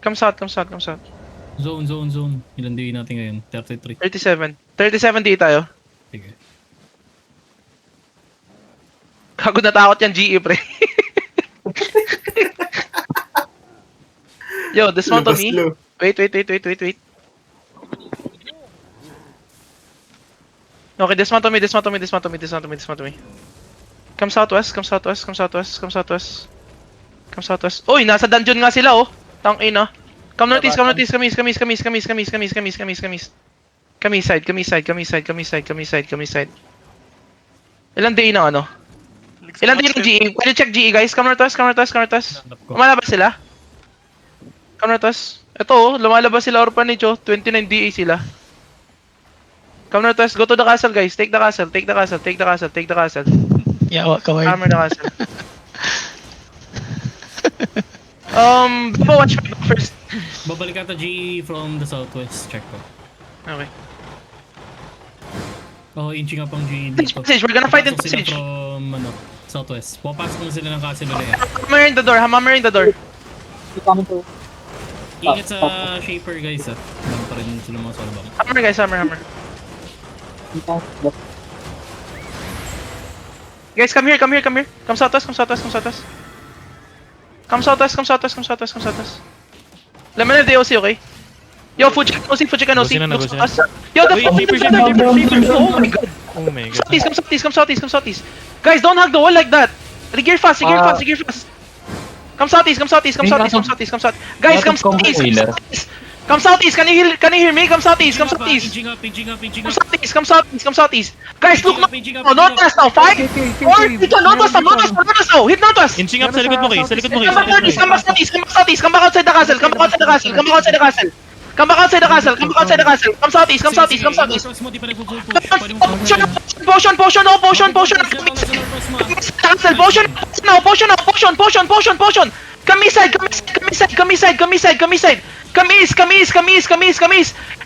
Come south, come south, come south. Zone. Ilan day natin ngayon? 33. 37. 37 di tayo. Sige. Kago natakot yan, GE, pre. Yo, dismount on me. Wait. Okay, dismount on me. Come southwest. Uy, nasa dungeon nga sila, oh. Tangina. Come northeast. Kami side. Ilan day na ano? Ilan day ng GE? Pwede check GE, guys. Come northwest. Lumalabas sila. Come northwest. Ito, oh. Lumalabas sila orphanage, oh. 29 DA sila. Come northwest. Go to the castle, guys. Take the castle. Yeah, kaway. Hammer the castle. Watch me first. Babalik ata GE from the southwest. Check ko. Okay. Oh, inching up ang GE dito. Passage, we're gonna fight in Papasok sila passage. from, southwest. Papasok na sila ng castle ulit. Hammer in the door. Coming to. Ingat sa shaper, guys, ah. Meron pa rin sila mga solbang. Hammer, guys. Hammer. Guys, come here. Come southwest. Let me know the DOC, okay? Yo, Fuji can OC. Looks at us. Yo, the fuck is that? Oh my god. Oh my god. Come southeast. Guys, don't hug the wall like that. Regear fast. Come southeast. Guys, come southeast. Come southeast. Can you hear me? Come southeast. Inching up. Come southeast. Guys, look now. Northwest now. 5, 4, dito. Northwest now. Hit northwest. Inching up sa likod mo, Kay. Sa likod mo, Kay. Come back southeast. Come back outside the castle. Come southeast. Northwest mo, di pa nagpo-full push. Pwede mo Potion. Potion Come east.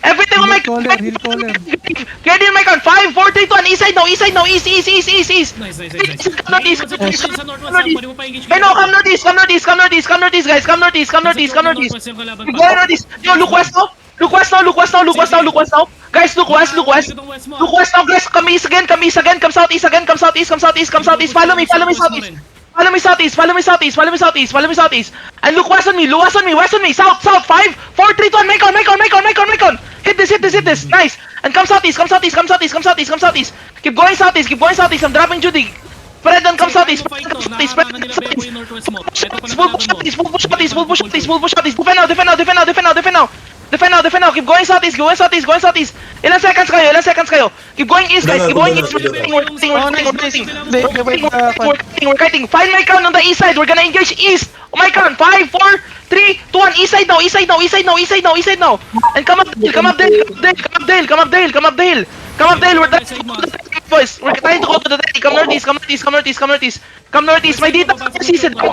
Everything on my get in my con. 5, 4, 3, 2, 1. East side now. East. Nice. Come Sa northwest, pwede mo pa engage. I know, come northeast, guys. Come northeast. Northwest yung kalaban Go northeast. Yo, look west now. Guys, look west. Look west now, guys. Come east again. Come southeast. Follow me southeast. Follow me southeast. And look west on me. South. 5, 4, 3, 2, 1. Make on. Hit this. Nice. And come southeast. Keep going southeast. I'm dropping Judy. Spread and come southeast. Spread. Full push southeast. Defend now. Keep going southeast. Ilan seconds kayo? Keep going east, guys. We're kiting. Find my crown on the east side. We're gonna engage east. Oh my crown. 5, 4, 3, 2, 1. East side now. And come up Dale. We're boys. We're trying to go to the Dale. Come northeast. My data season. Come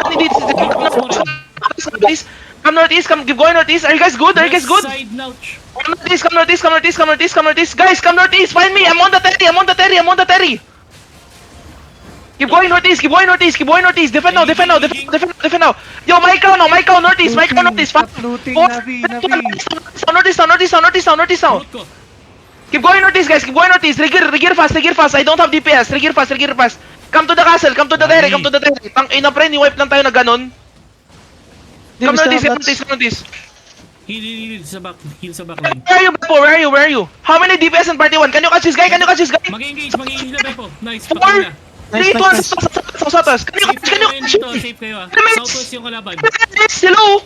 northeast. Keep going northeast. Are you guys good? Side notch. Come northeast. Guys, come northeast. Find me. I'm on the terry. Keep going northeast. Defend now. Yo, my cow now. Northeast. 5, Looting, 4, Navi. Northeast now. Root ko. Keep going northeast, guys. Regear fast. I don't have DPS. Regear fast. Come to the castle. Come to the terry. Tang ina pre, ni wipe lang tayo na ganon. Come northeast. Heal sa back line. Where are you? How many DPS in party 1? Can you catch this guy? Mag-engage na Beppo. Nice, 4, patay na. 3, 2, 1. Southwest. Can you catch? Safe kayo, ah. Southwest yung kalaban. Hello?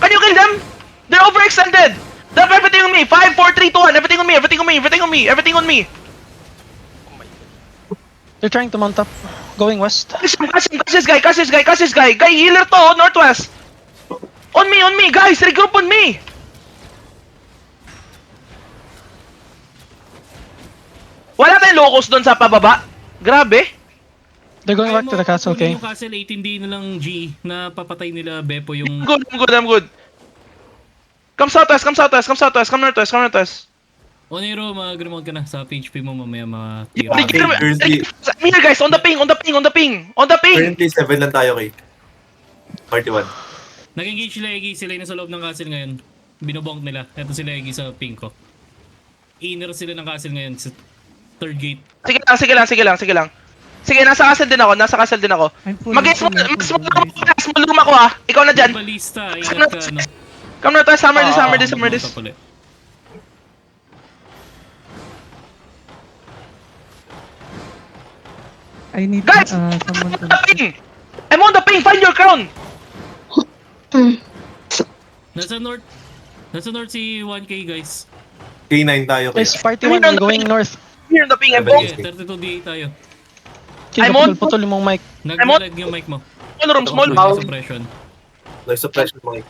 Can you kill them? They're overextended. Drop everything on me. 5, 4, 3, 2, 1. Everything on me. They're trying to mount up. Going west. Catch this guy. Guy, healer to, northwest. On me, guys. Regroup on me. Wala tayong locos doon sa pababa. Grabe. They're going back to the castle, okay? Yung castle 18 din na lang G na papatay nila Beppo yung... I'm good. Come southwest. Come northwest. Onero, mag-remote ka na sa PHP mo mamaya Yo, matira. I'm here, guys. On the ping. Currently 7 lang tayo, Kay. 41. Nag-engage sila Egi, sila yung nasa loob ng castle ngayon. Binobonk nila. Ito sila Egi sa ping ko. Inner sila ng castle ngayon sa third gate. Sige lang. Sige, nasa castle din ako. Mag-guess mo, small room ako ah. Ikaw na dyan. Balista, ingat ka ano. Come na tayo, summer this. Top ulit. I need Guys! someone to... The ping! I'm on the ping! Find your crown! Nasa north si 1K guys. K9 tayo kaya. Guys, party 1, we're going north. Here in the ping, I'm Seven. on Okay, 32 DA tayo. Kill, I'm on- putol yung mic. Nag-lag yung mic mo. small room. Noise suppression. Noise suppression mga.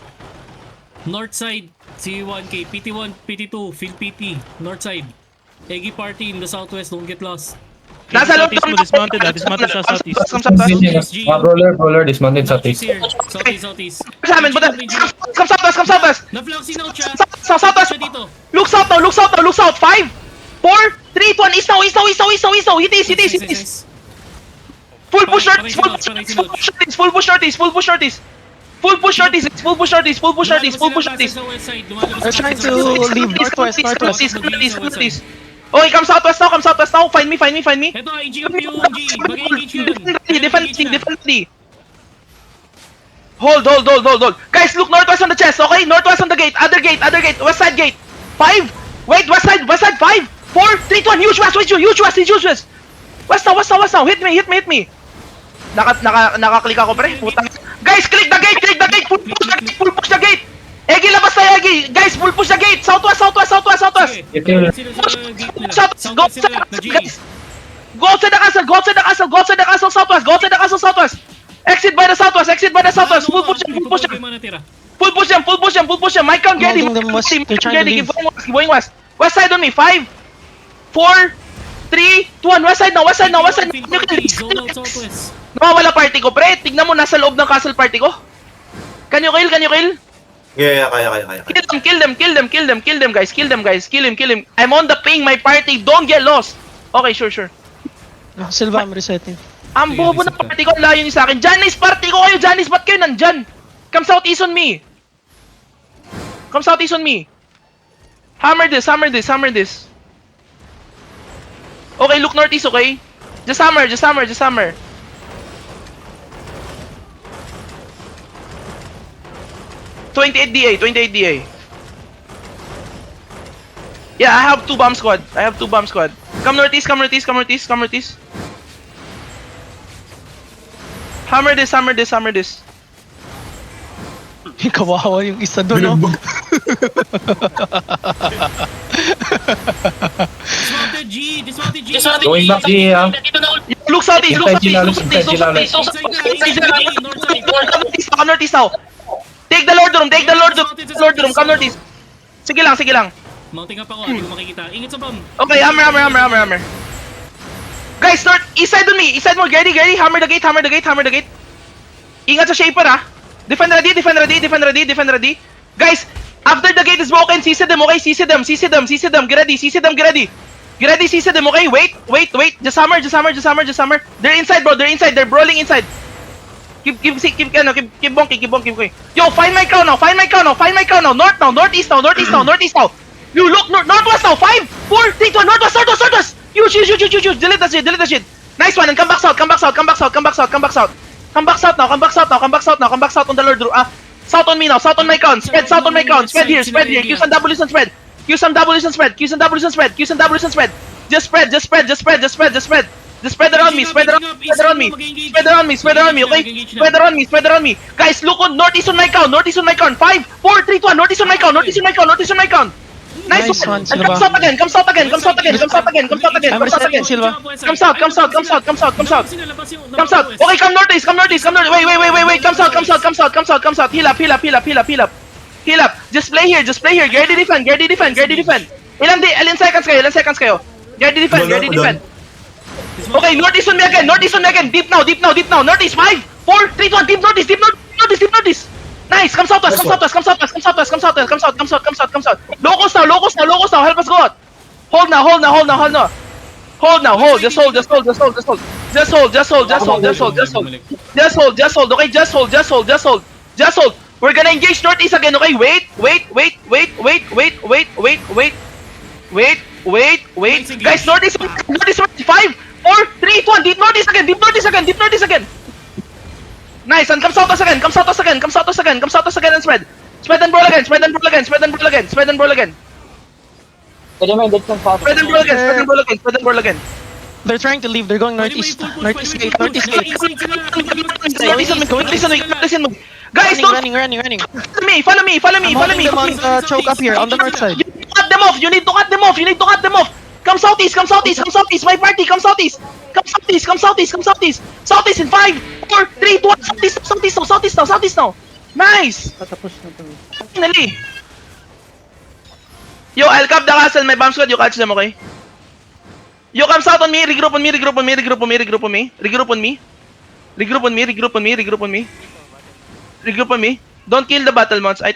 North side, si 1K, PT1, PT2, Phil PT, north side. Eggy party in the southwest, don't get lost. Nasa loob Dismounted siya southeast. SG, Roller dismounted sa southeast taste. here, southeast. Sa amin, buta. Come southwest! Na-flanking out siya. Southwest! Siya dito. Look south! 5, 4, 3, 2, 1, east now! Hit is! Full push northeast! Full push northeast! They're trying to leave northwest. Okay, come southwest now! Find me! Ito, IG up yung G. Mag-engage yan. Defend. Hold. Guys, look northwest on the chest, okay? Northwest on the gate. Other gate. West side gate. 5. Wait, west side. 5, 4, 3, 2, 1. Huge west. West now. Hit me. Naka-click ako, pre. Putang. Guys, click the gate. Full push the gate. Egi, labas tayo, Egi. Guys, full push the gate. Southwest. Sila sa gate nila. Southwest sila, na G. Go outside the castle, southwest. Exit by the southwest. Full push them. Full push them. My count, get him. Holding them west. They're trying to leave. Keep going west. West side on me. 5, 4, 3, 2, 1. West side now. Zone out southwest. Nawawala party ko, pre. Tignan mo, nasa loob ng castle party ko. Can you kill? Yeah, kaya. Kill them, guys. Kill him. I'm on the ping, my party. Don't get lost. Okay, sure. Silva, I'm resetting. Ang Sige, bobo reset ng ka. party ko, ang layo niyo sa akin. Janice, party ko kayo. Janice, ba't kayo nandyan? Come southeast on me. Hammer this. Okay, look northeast, okay? Just hammer. 28 DA. Yeah, I have 2 bomb squad. Come northeast. Hammer this. Kawawa yung isa doon, no? Dismounted G. Going back G, Look southeast. Inside Come northeast now. Take the Lord room. Come northeast. Sige lang. Mounting up ako, hindi ko makikita. Ingat sa bomb. Okay, hammer. Guys, start east side on me. Gary. Hammer the gate. Ingat sa shaper, ah. Defend ready. Guys, after the gate is broken, CC them, okay? CC them. Get ready. Okay? Wait. Just hammer. They're inside, bro. They're brawling inside. Keep bonking. Yo, find my crown now. Northeast now. You look northwest now. 5, 4, 3, 2, 1. Northwest. Huge. Delete the shit. Nice one. And come back south. Come back south on the Lord. South on me now. South on my crown. Spread here. Q some W's and spread. Just spread around me. Spread around me. Okay? Spread around me. Guys, look on northeast on my crown. 5, 4, 3, 2, 1. Northeast on my crown. Nice one. Silva. Come south again. Come south again. Silva. Come south. Okay, come northeast. Wait. Come south. Heal up. Just play here. Get the defend. Ilan seconds kayo? Get the defend. Okay, northeast on me again. Deep now. Northeast. 5, 4, 3, 2, 1. Deep northeast. Nice. Come southwest. Locals now. Help us go out. Hold now. Just hold. Okay, just hold. We're gonna engage northeast again, okay? Wait. Guys, northeast, 5, 4, 3, 2, 1. Deep northeast again. Nice, and come south us again, and spread. Spread and brawl again. Pwede may dead kang south. Spread and brawl again. They're trying to leave. They're going northeast. Northeast gate. Northeast gate. Listen. Guys, don't Running. follow me. I'm holding them on the choke up here on the north side. You need to cut them off. Come southeast. My party, come southeast. Southeast in 5, 4, 3, 2, 1. Southeast now. Nice. Finally. Yo, I'll cap the castle. My bomb squad, you catch them, okay? Yo, come south on me. Regroup on me. Don't kill the battle mods. Yo,